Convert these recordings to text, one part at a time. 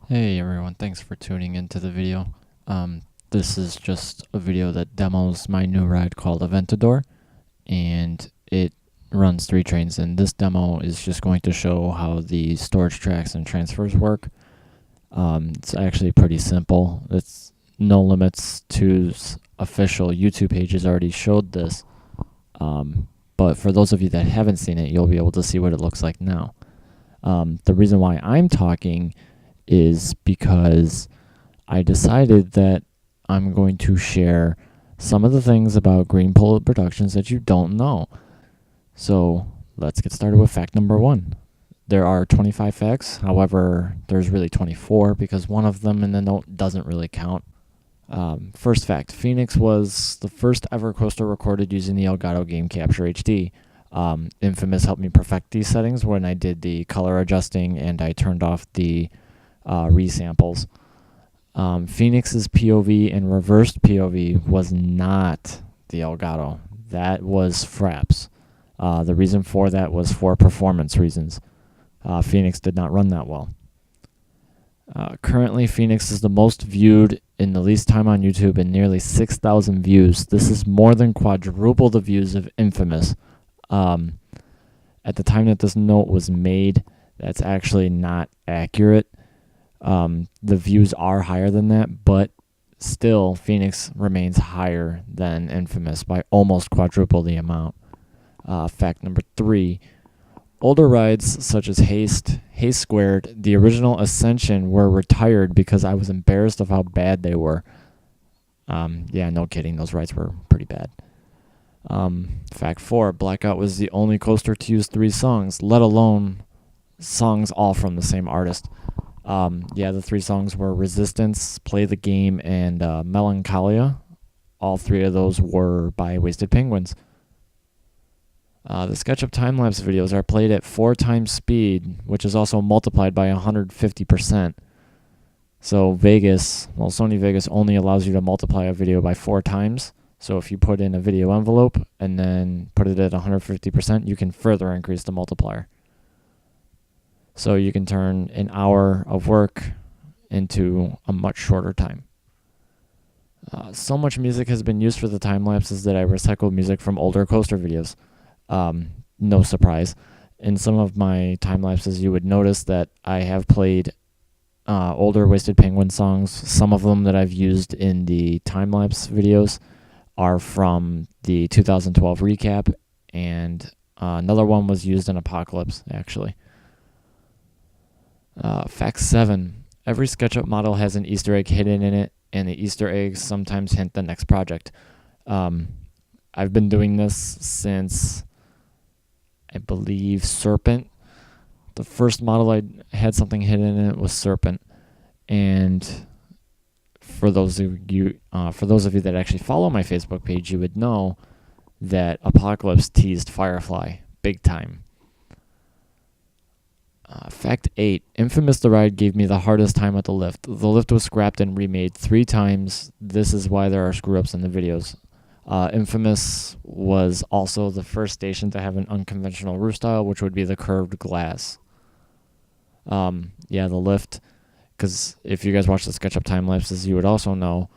Hey everyone, thanks for tuning into the video. This is just a video that demos my new ride called Aventador, and it runs 3 trains, and this demo is just going to show how the storage tracks and transfers work. It's actually pretty simple. It's No Limits 2's official YouTube page has already showed this, but for those of you that haven't seen it, you'll be able to see what it looks like now. The reason why I'm talking is because I decided that I'm going to share some of the things about GreenBullet Productions that you don't know. So let's get started with fact number 1. There are 25 facts, however, there's really 24 because one of them in the note doesn't really count. First fact, Phoenix was the first ever coaster recorded using the Elgato Game Capture HD. Infamous helped me perfect these settings when I did the color adjusting and I turned off the resamples. Phoenix's POV and reversed POV was not the Elgato. That was Fraps. The reason for that was for performance reasons. Phoenix did not run that well. Currently, Phoenix is the most viewed in the least time on YouTube in nearly 6,000 views. This is more than quadruple the views of Infamous. At the time that this note was made, that's actually not accurate. The views are higher than that, but still, Phoenix remains higher than Infamous by almost quadruple the amount. Fact number 3. Older rides such as Haste Squared, the original Ascension were retired because I was embarrassed of how bad they were. Yeah, no kidding, those rides were pretty bad. Fact 4. Blackout was the only coaster to use 3 songs, let alone songs all from the same artist. Yeah, the 3 songs were Resistance, Play the Game, and Melancholia. All 3 of those were by Wasted Penguins. The SketchUp time-lapse videos are played at 4 times speed, which is also multiplied by 150%. So Sony Vegas only allows you to multiply a video by 4 times. So if you put in a video envelope and then put it at 150%, you can further increase the multiplier. So you can turn an hour of work into a much shorter time. So much music has been used for the time lapses that I recycled music from older coaster videos. No surprise. In some of my time lapses, you would notice that I have played older Wasted Penguin songs. Some of them that I've used in the time lapse videos are from the 2012 recap, and another one was used in Apocalypse, actually. Fact 7. Every SketchUp model has an Easter egg hidden in it, and the Easter eggs sometimes hint the next project. I've been doing this since, I believe, Serpent. The first model I had something hidden in it was Serpent, and for those of you that actually follow my Facebook page, you would know that Apocalypse teased Firefly big time. Fact 8. Infamous the ride gave me the hardest time at the lift. The lift was scrapped and remade 3 times. This is why there are screw-ups in the videos. Infamous was also the first station to have an unconventional roof style, which would be the curved glass. Yeah, the lift, because if you guys watch the SketchUp time lapses, you would also know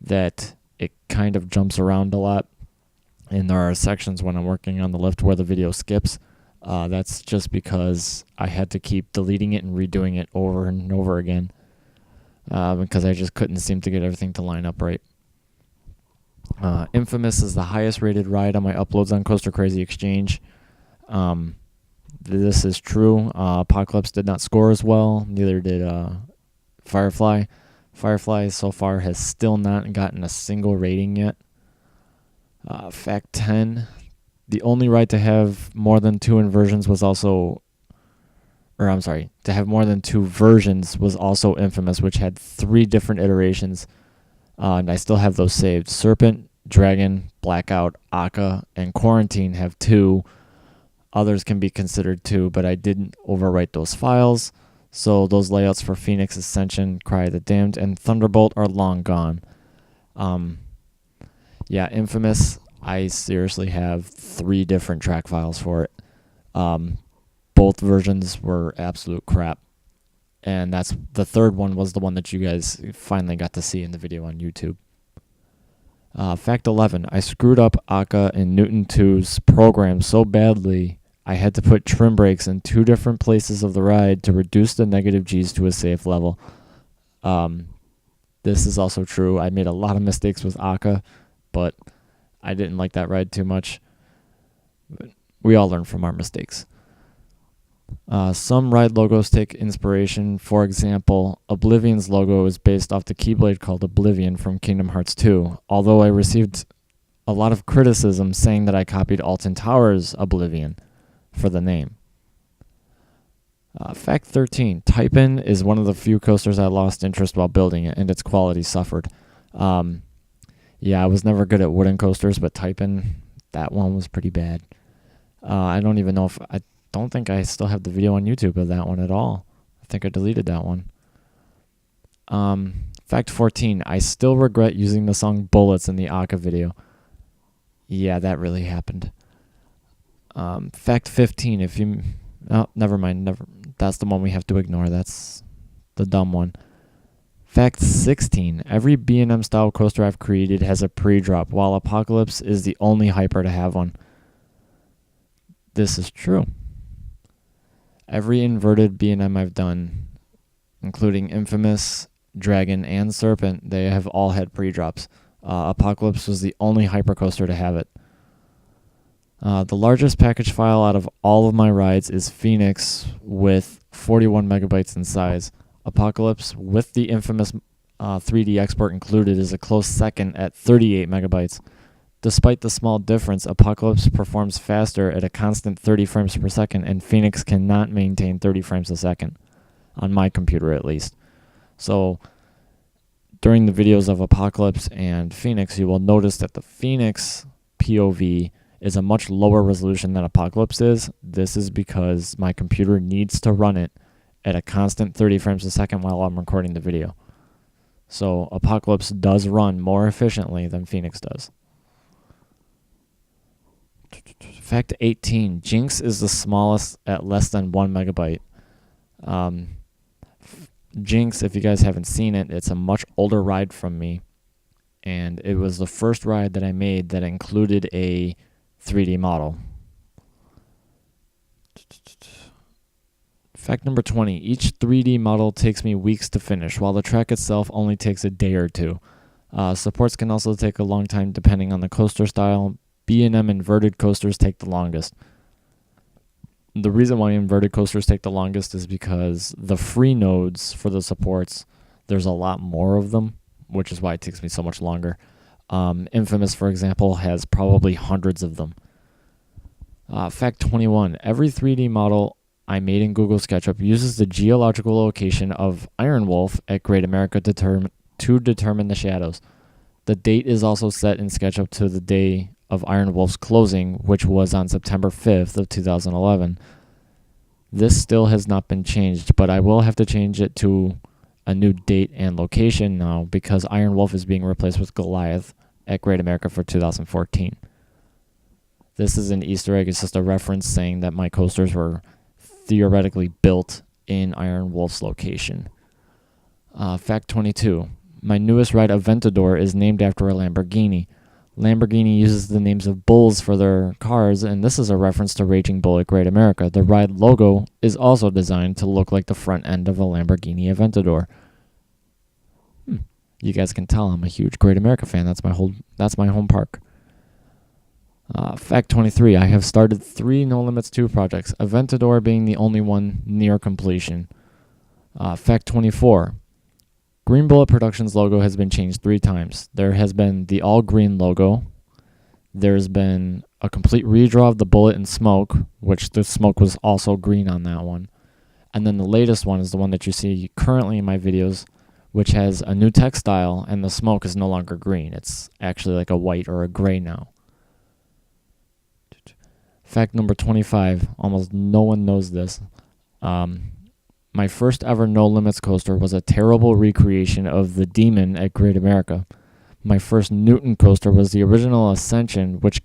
that it kind of jumps around a lot, and there are sections when I'm working on the lift where the video skips. That's just because I had to keep deleting it and redoing it over and over again because I just couldn't seem to get everything to line up right. Infamous is the highest rated ride on my uploads on Coaster Crazy Exchange. This is true. Apocalypse did not score as well. Neither did Firefly. Firefly so far has still not gotten a single rating yet. Fact 10. The only ride to have more than 2 inversions was also, to have more than 2 versions was also Infamous, which had 3 different iterations, and I still have those saved. Serpent, Dragon, Blackout, Aka, and Quarantine have 2. Others can be considered 2, but I didn't overwrite those files, so those layouts for Phoenix, Ascension, Cry of the Damned, and Thunderbolt are long gone. Yeah, Infamous, I seriously have 3 different track files for it. Both versions were absolute crap. And that's the third one was the one that you guys finally got to see in the video on YouTube. Fact 11, I screwed up Aka and NL2's program so badly I had to put trim brakes in 2 different places of the ride to reduce the negative G's to a safe level. This is also true. I made a lot of mistakes with Aka, but I didn't like that ride too much. But we all learn from our mistakes. Some ride logos take inspiration. For example, Oblivion's logo is based off the Keyblade called Oblivion from Kingdom Hearts 2, although I received a lot of criticism saying that I copied Alton Tower's Oblivion for the name. Fact 13, Type-In is one of the few coasters I lost interest while building it, and its quality suffered. Yeah, I was never good at wooden coasters, but Type-In, that one was pretty bad. I don't even know if... I don't think I still have the video on YouTube of that one at all. I think I deleted that one. Fact 14, I still regret using the song Bullets in the Aka video. Yeah, that really happened. Fact 15, if you... Oh, never mind. That's the one we have to ignore. That's the dumb one. Fact 16, every B&M style coaster I've created has a pre-drop, while Apocalypse is the only hyper to have one. This is true. Every inverted B&M I've done, including Infamous, Dragon, and Serpent, they have all had pre-drops. Apocalypse was the only hypercoaster to have it. The largest package file out of all of my rides is Phoenix with 41 megabytes in size. Apocalypse, with the infamous 3D export included, is a close second at 38 megabytes. Despite the small difference, Apocalypse performs faster at a constant 30 frames per second, and Phoenix cannot maintain 30 frames a second, on my computer at least. So, during the videos of Apocalypse and Phoenix, you will notice that the Phoenix POV is a much lower resolution than Apocalypse is. This is because my computer needs to run it at a constant 30 frames a second while I'm recording the video. So, Apocalypse does run more efficiently than Phoenix does. Fact 18, Jinx is the smallest at less than 1 megabyte. Jinx, if you guys haven't seen it, it's a much older ride from me, and it was the first ride that I made that included a 3D model. Fact number 20, each 3D model takes me weeks to finish, while the track itself only takes a day or two. Supports can also take a long time depending on the coaster style. B&M inverted coasters take the longest. The reason why inverted coasters take the longest is because the free nodes for the supports, there's a lot more of them, which is why it takes me so much longer. Infamous, for example, has probably hundreds of them. Fact 21, every 3D model I made in Google SketchUp uses the geological location of Iron Wolf at Great America to determine the shadows. The date is also set in SketchUp to the day of Iron Wolf's closing, which was on September 5th of 2011. This still has not been changed, but I will have to change it to a new date and location now because Iron Wolf is being replaced with Goliath at Great America for 2014. This is an Easter egg. It's just a reference saying that my coasters were theoretically built in Iron Wolf's location. Fact 22. My newest ride, Aventador, is named after a Lamborghini. Lamborghini uses the names of bulls for their cars, and this is a reference to Raging Bull at Great America. The ride logo is also designed to look like the front end of a Lamborghini Aventador. You guys can tell I'm a huge Great America fan. That's my home park. Fact 23. I have started 3 No Limits 2 projects, Aventador being the only one near completion. Fact 24. GreenBullet Productions logo has been changed 3 times. There has been the all-green logo. There's been a complete redraw of the bullet and smoke, which the smoke was also green on that one. And then the latest one is the one that you see currently in my videos, which has a new textile, and the smoke is no longer green. It's actually like a white or a gray now. Fact number 25. Almost no one knows this. My first ever No Limits coaster was a terrible recreation of the Demon at Great America. My first Newton coaster was the original Ascension, which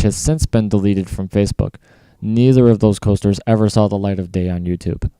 has since been deleted from Facebook. Neither of those coasters ever saw the light of day on YouTube.